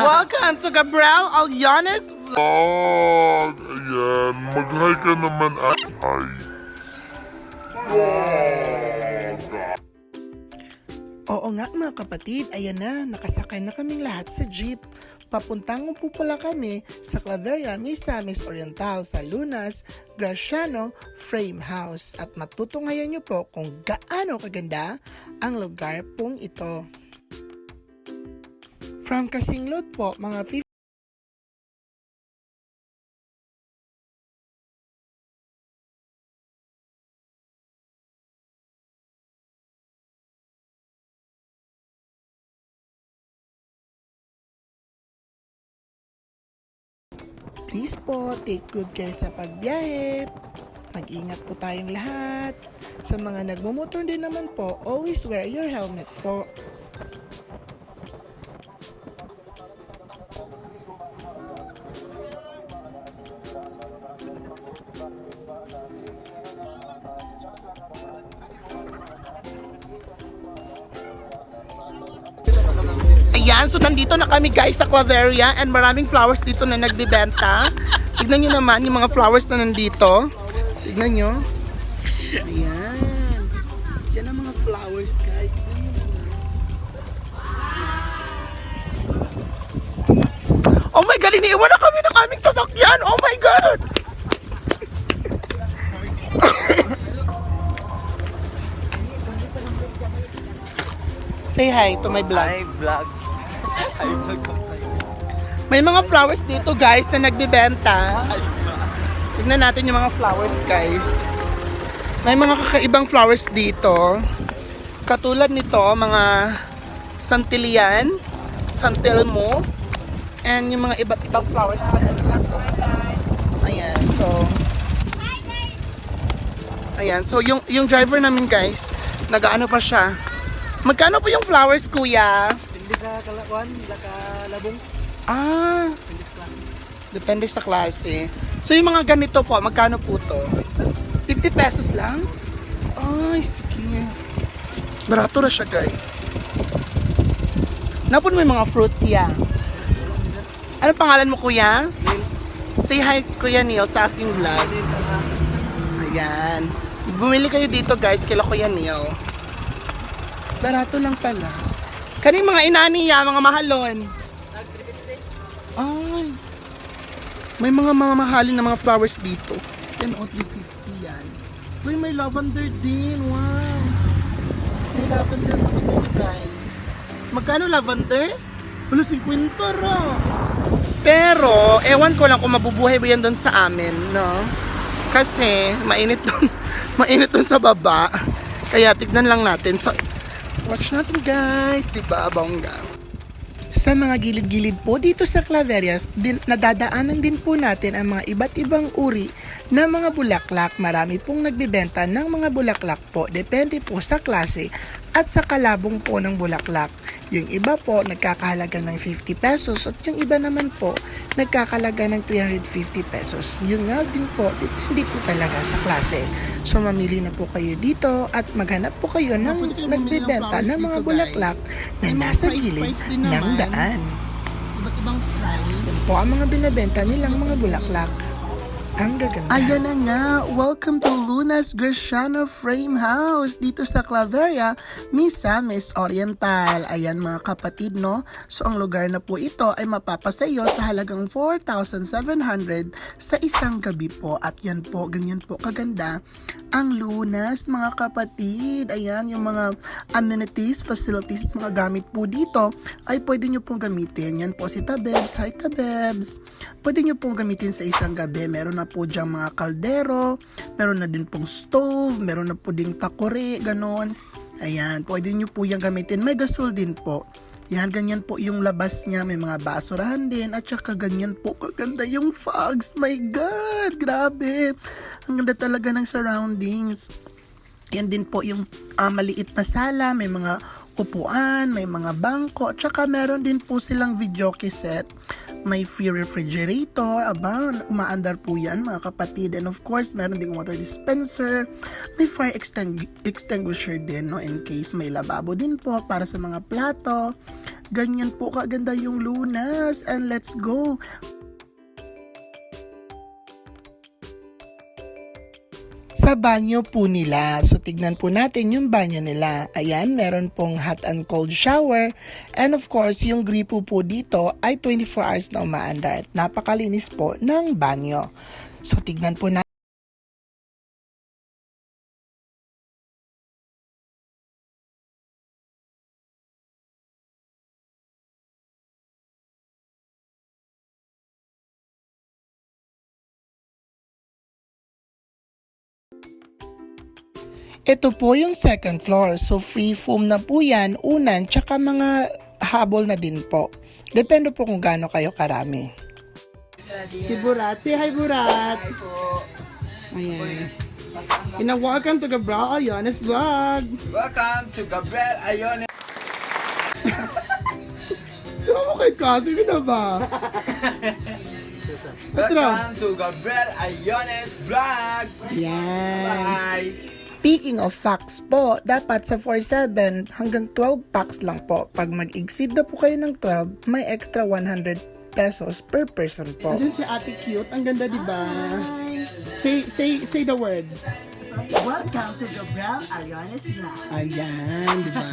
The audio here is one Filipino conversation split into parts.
Welcome to Gabriel Alyanes Vlog. Ayan, mag-hi ka naman. Hi. Oo nga mga kapatid, ayan na, nakasakay na kaming lahat sa jeep. Papuntang po pala kami sa Claveria, Misamis Oriental sa Lunas, Graciano Frame House. At matutunghayan niyo po kung gaano kaganda ang lugar pong ito. From Kasinglot po, mga 50 Please po, take good care sa pagbiyahe. Mag-ingat po tayong lahat. Sa mga nagmumotor din naman po, always wear your helmet po. Ayan, so nandito na kami guys sa Claveria and maraming flowers dito na nagbibenta. Tignan nyo naman yung mga flowers na nandito. Tignan nyo. Ayan. Yan ang mga flowers guys. Tignan nyo naman. Oh my God, iniiwan na kami ng aming sasakyan. Oh my God. Say hi to my vlog. Hi, vlog. Hi, vlog. May mga flowers dito guys na nagbibenta. Tignan natin yung mga flowers guys. May mga kakaibang flowers dito. Katulad nito, mga Santillan, Santelmo, and yung mga iba't ibang flowers pa dito. Ayan, so ayan, so yung driver namin guys, nagaano pa siya. Magkano po yung flowers, kuya? Hindi sa kalakuan, kalabong. Ah, Hindi sa klase. depende sa klase. So yung mga ganito po, magkano po to? 50 pesos lang? Ay, sige. Barato na siya, guys. Napon mo yung mga fruits yan. Ano pangalan mo, kuya? Neil. Say hi, Kuya Neil, sa aking vlog. Ayan. Bumili kayo dito, guys, kila Kuya Neil. Barato lang pala. Kaning mga inani niya, mga mahalon. Ay. May mga mamahalin na mga flowers dito. Yan, o, 350 yan. Uy, may lavender din. Wow. May lavender pa dito, guys. Magkano lavender? Wala, 50 ro. Pero, ewan ko lang kung mabubuhay ba yan doon sa amin, no? Kasi, mainit doon. Mainit doon sa baba. Kaya, tignan lang natin. So, watch natin guys, diba, bongga? Sa mga gilid-gilid po dito sa Claverias, nadadaanan din po natin ang mga iba't ibang uri ng mga bulaklak. Marami pong nagbibenta ng mga bulaklak po, depende po sa klase at sa kalabong po ng bulaklak. Yung iba po nagkakahalaga ng 50 pesos at yung iba naman po nagkakahalaga ng 350 pesos. Yun nga din po, depende po talaga sa klase. So mamili na po kayo dito at maghanap po kayo ng nagbibenta ng mga bulaklak na nasa gilid ng daan. Iba't ibang price. Yan po ang mga binabenta nilang mga bulaklak. Ang gaganda. Ayan na nga, welcome to Lunas Graciano Frame House dito sa Claveria, Misamis Oriental. Ayan mga kapatid, no? So ang lugar na po ito ay mapapasayo sa halagang 4,700 sa isang gabi po. At yan po, ganyan po kaganda ang Lunas mga kapatid. Ayan, yung mga amenities, facilities, mga gamit po dito ay pwede nyo pong gamitin. Yan po si Tabebs. Hi Tabebs. Pwede nyo pong gamitin sa isang gabi. Meron na po diyang mga kaldero, meron na din pong stove, meron na po ding takore, ganon. Ayan, pwede nyo po yung gamitin. May gasol din po. Yan, ganyan po yung labas niya. May mga basurahan din. At saka ganyan po. Kaganda yung fogs. My God! Grabe! Ang ganda talaga ng surroundings. Yan din po yung maliit na sala. May mga upuan, may mga bangko. At saka meron din po silang videoke set. May free refrigerator. Aba, umaandar po yan mga kapatid. And of course, meron ding water dispenser. May fire extinguisher din, no? In case may lababo din po para sa mga plato. Ganyan po kaganda yung lunas. And let's go! Sa banyo po nila. So, tignan po natin yung banyo nila. Ayan, meron pong hot and cold shower. And of course, yung gripo po dito ay 24 hours na umaandar. At napakalinis po ng banyo. So, tignan po natin. Ito po yung second floor. So, free foam na po yan, unan, tsaka mga habol na din po. Depende po kung gaano kayo karami. Si Burat. Say hi, Burat. Hi po. Ayan. Welcome to Gabriel Ayones Vlog. Welcome to Gabriel Ayones. Okay ka, sige na ba? Welcome to Gabriel Ayones Vlog. Yan. Bye. Speaking of facts po, dapat sa 4-7 hanggang 12 packs lang po. Pag mag-exceed na po kayo ng 12, may extra 100 pesos per person po. Andun si Ate Cute. Ang ganda, di ba? Say the word. Welcome to Gabriel Ayones Vlog. Ayan, di ba?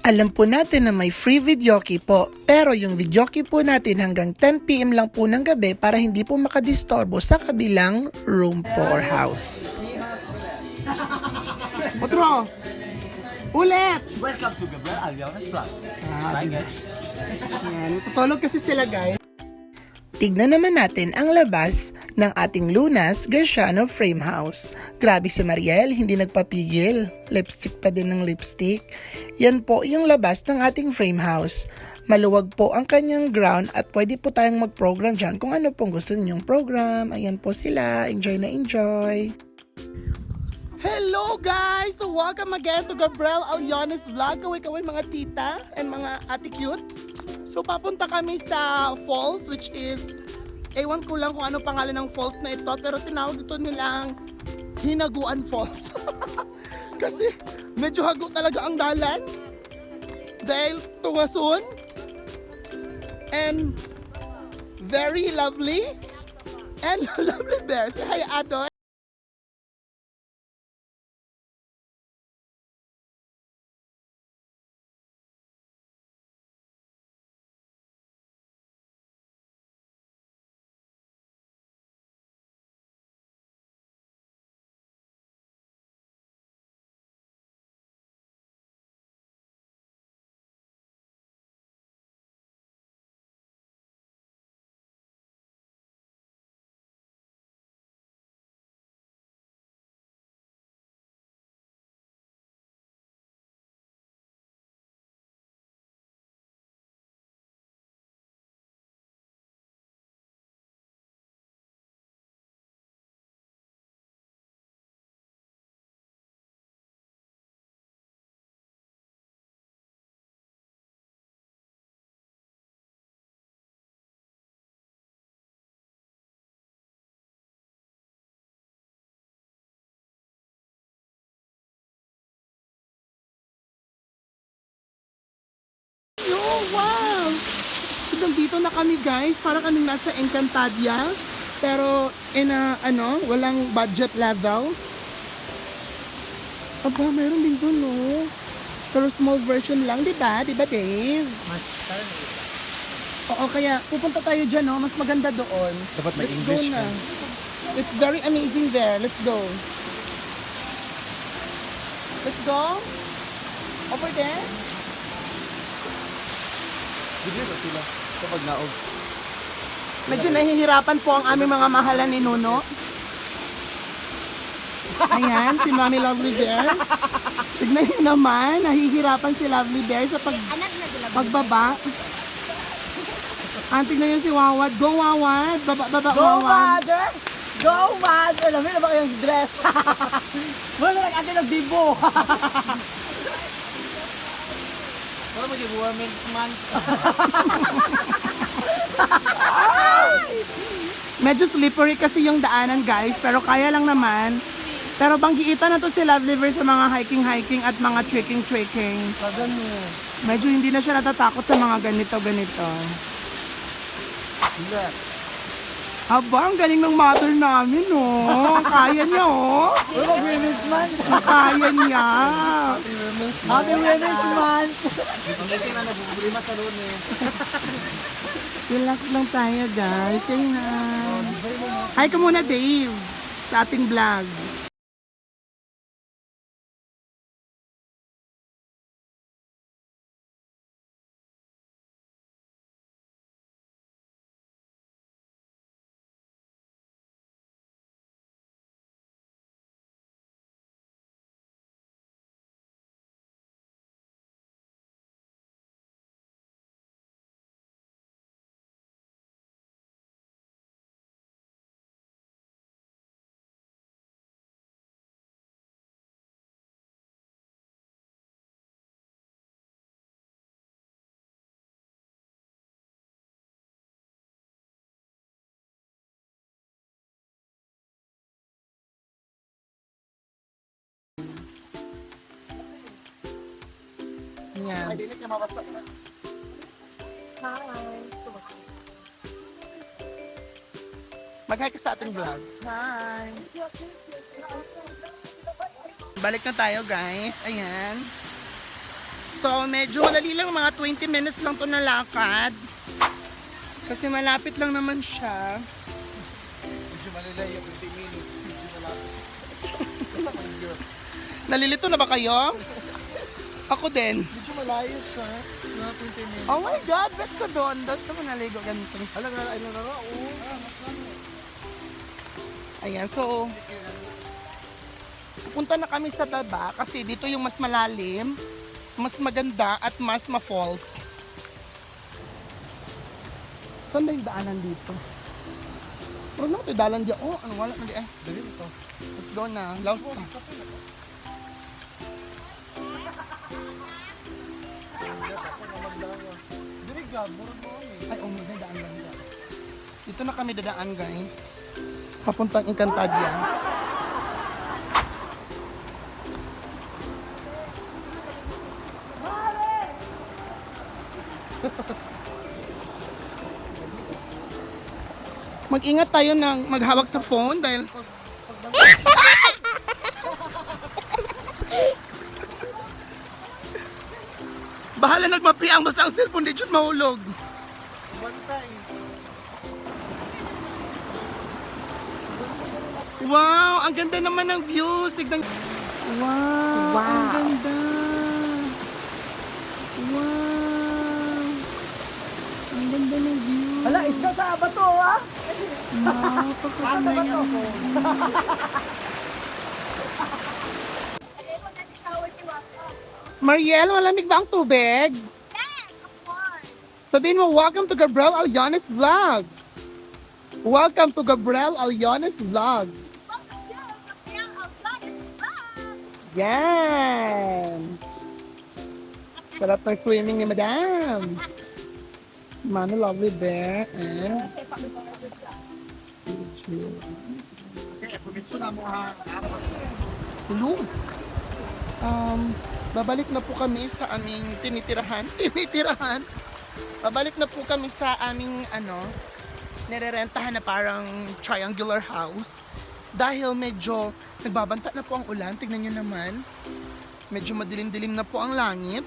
Alam po natin na may free videoke po, pero yung videoke po natin hanggang 10 PM lang po ng gabi para hindi po makadistorbo sa kabilang room po or house. Otro! Ulit! Welcome to Gabriel Ayones Vlog. Bye guys. Ayan, tutulog kasi sila guys. Tignan naman natin ang labas ng ating Lunas Graciano Frame House. Grabe si Mariel, hindi nagpapigil. Lipstick pa din ng lipstick. Yan po yung labas ng ating frame house. Maluwag po ang kanyang ground at pwede po tayong mag-program dyan kung ano pong gusto ninyong program. Ayan po sila. Enjoy na enjoy. Hello guys! So welcome again to Gabriel Ayones Vlog. Kaway-kaway mga tita and mga ate cute. So papunta kami sa falls which is, ewan ko lang kung ano pangalan ng falls na ito, pero tinawag ito nilang Hinaguan Falls. Kasi medyo hago talaga ang dalan. Dahil tungason. And very lovely. And lovely bear. Say hi, Adoy. Oh, wow! So, dito na kami guys, para kaming nasa Encantadia. Pero, walang budget level. Aba, meron din doon, no? Pero small version lang, di ba? Di ba, Dave? Oo, kaya pupunta tayo dyan, no? Mas maganda doon. Dapat may Let's English go na. na. It's very amazing there. Let's go. Let's go. Over there. Bigyan ba sila kapag naog? Medyo nahihirapan po ang aming mga mahalan ni Nuno. Ayan, si Mami Lovely Bear. Tignan niyo naman, nahihirapan si Lovely Bear sa pagbaba. Tignan niyo si Wawad. Go Wawad! Baba Go, Wawad! mother! Go, mother! Alam mo na ba yung dress? Wala na kasi nagdibo. Wala mo di Women's Month. Medyo slippery kasi yung daanan guys, pero kaya lang naman. Pero banggiitan na to si Love Liver sa mga hiking-hiking at mga trekking-trekking. Medyo hindi na siya natatakot sa mga ganito-ganito. Aba, ang galing ng mother namin, oh. Kaya niya, oh. Women's Month. Kaya niya. Happy Women's Month. Relax lang tayo, guys. Say hi. Hi ka muna, Dave, sa ating vlog. Yan. Mag-hi ka sa ating vlog. Hi! Balik na tayo guys. Ayan. So, medyo madali lang. Mga 20 minutes lang to na lakad. Kasi malapit lang naman siya. Medyo malalay yung 20 minutes. Medyo malapit. Nalilito na ba kayo? Ako din. Medyo malayo siya. Mga 20 minutes. Oh my God! Bet ko doon. Doon ko naligo ganito. Alam nga, ilan na raw. Ayan, so pupunta na kami sa baba kasi dito yung mas malalim, mas maganda at mas ma-falls. Saan ba yung daanan dito? Pero naman ito dalan dyan. Oh, ano wala na Dali ito. let's go na. Lost na. Dali ka, murag mo kami. Ay, oh, may daan lang dyan. Dito na kami dadaan, guys. Papuntang Encantadia. Mag-ingat tayo ng maghawak sa phone dahil bahala nagmapiang basta ang cellphone di dyan mahulog. Bantay. Wow, ang ganda naman ng views. Tignan. Wow, ang ganda. Wow. Ang ganda ng view. Hala, isda sa bato ah. Napakaganda yan. Mariel, malamig ba ang tubig? Yes, of course. Sabihin mo, welcome to Gabriel Aliones Vlog. Welcome to Gabriel Aliones Vlog. Welcome to Gabriel Alvarez Vlog. Yan! Sarap ng swimming ni Madam. Mano lovely bear and Hello. Babalik na po kami sa aming tinitirahan. Babalik na po kami sa aming nirerentahan na parang triangular house. Dahil medyo nagbabanta na po ang ulan. Tignan nyo naman. Medyo madilim-dilim na po ang langit.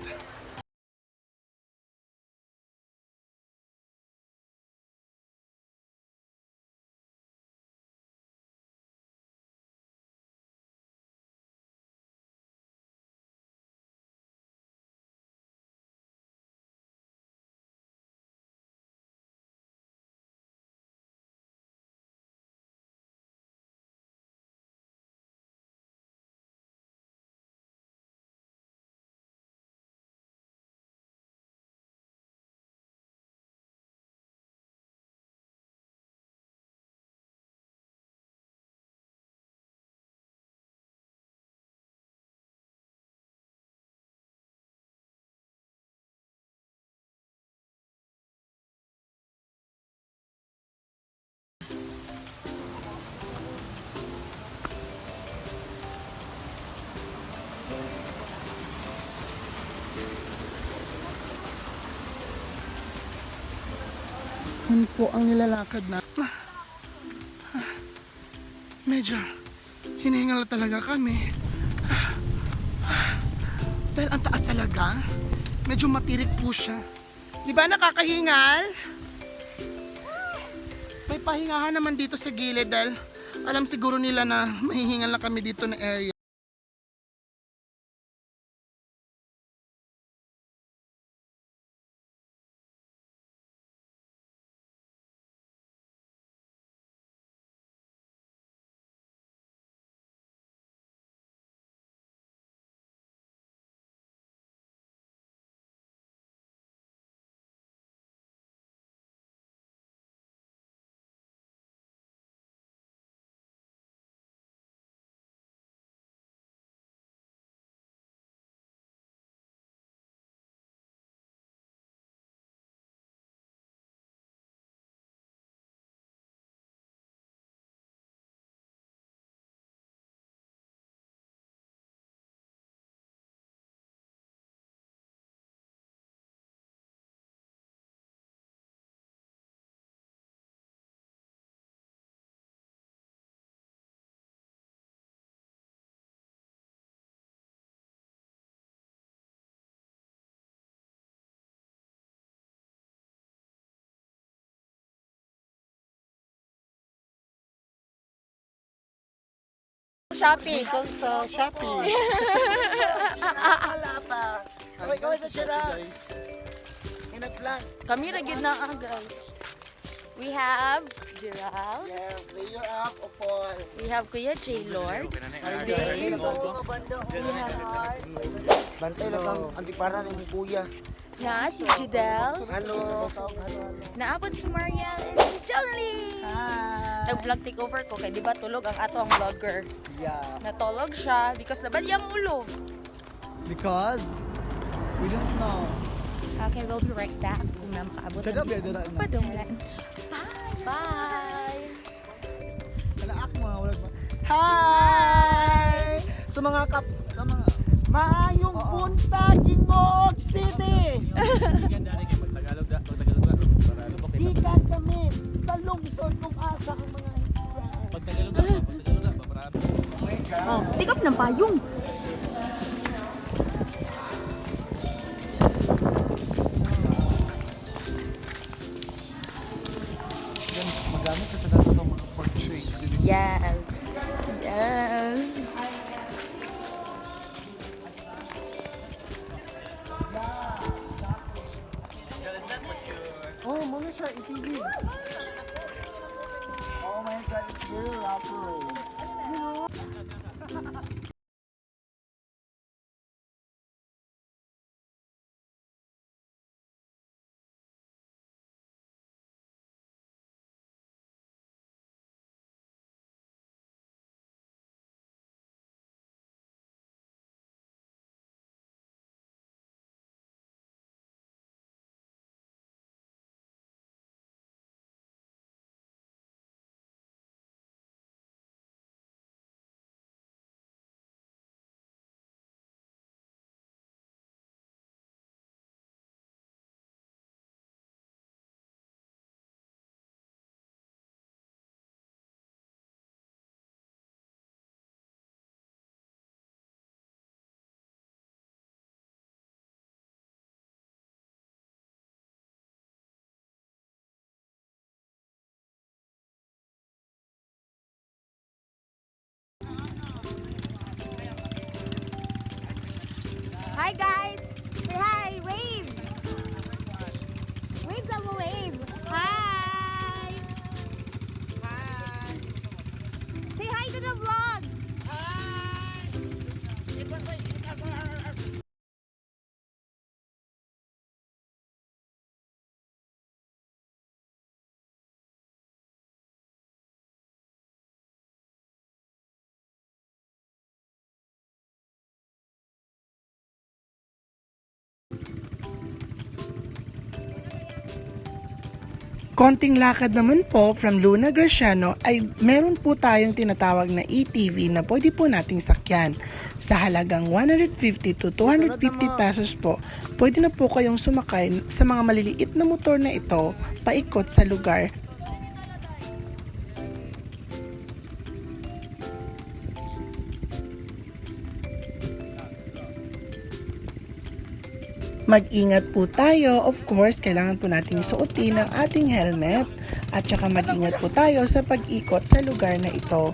Yun po ang nilalakad na. Medyo hinihingal na talaga kami. Dahil ang taas talaga. Medyo matirik po siya. Di ba nakakahingal? May pahingahan naman dito sa gilid dahil alam siguro nila na mahihingal na kami dito na area. Shopee. Sa Shopee. Wala pa. Kaway sa sira. Inagplan. Kami na gid na guys. We have Gerald. Yes, layer up of all. We have Kuya J. Lord. Dave. Bantay lang ang antipara ng kuya. Na si Jidel. Hello. Naabot si Mariel and si Jolie. Hi. Nag-vlog takeover ko kay di ba tulog ang ato ang vlogger. Yeah. Natulog siya because labad yung ulo. Because we don't know. Okay, we'll be right back kung na makaabot Kada ng ba dira na? padunglan. Bye! Bye! Kalaak mo wala ba? Hi! Sa mga maayong punta, Gingog City! Gikan kami sa lungsod kung asa ang mga Oh, tikap ng payong. Magamit ka sa dato ng mga portrait. Yes. Yes. Oh, muna siya, itigil. Oh my God, it's very rapper. Konting lakad naman po from Luna Graciano ay meron po tayong tinatawag na ATV na pwede po nating sakyan. Sa halagang 150 to 250 pesos po, pwede na po kayong sumakay sa mga maliliit na motor na ito paikot sa lugar. Mag-ingat po tayo. Of course, kailangan po nating suotin ang ating helmet at saka mag-ingat po tayo sa pag-ikot sa lugar na ito.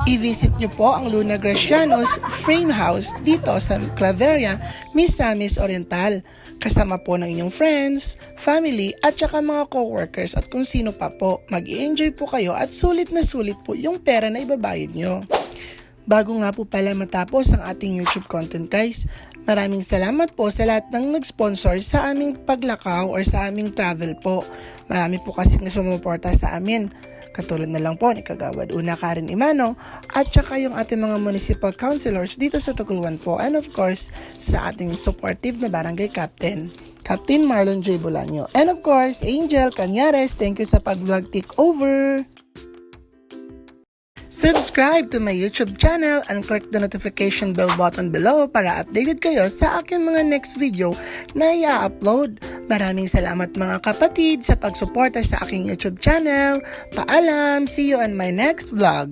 I-visit nyo po ang Luna Graciano's Frame House dito sa Claveria, Misamis Oriental. Kasama po ng inyong friends, family at saka mga co-workers at kung sino pa po. Mag-i-enjoy po kayo at sulit na sulit po yung pera na ibabayad nyo. Bago nga po pala matapos ang ating YouTube content guys, maraming salamat po sa lahat ng nag-sponsor sa aming paglakaw or sa aming travel po. Marami po kasi na sumuporta sa amin. Katulad na lang po ni Kagawad Una Karen Imano at saka yung ating mga municipal councilors dito sa Tuguluan po and of course sa ating supportive na barangay captain, Captain Marlon J. Bolaño. And of course, Angel Cañares, thank you sa pag-vlog takeover. Subscribe to my YouTube channel and click the notification bell button below para updated kayo sa aking mga next video na i-upload. Maraming salamat mga kapatid sa pagsuporta sa aking YouTube channel. Paalam! See you on my next vlog.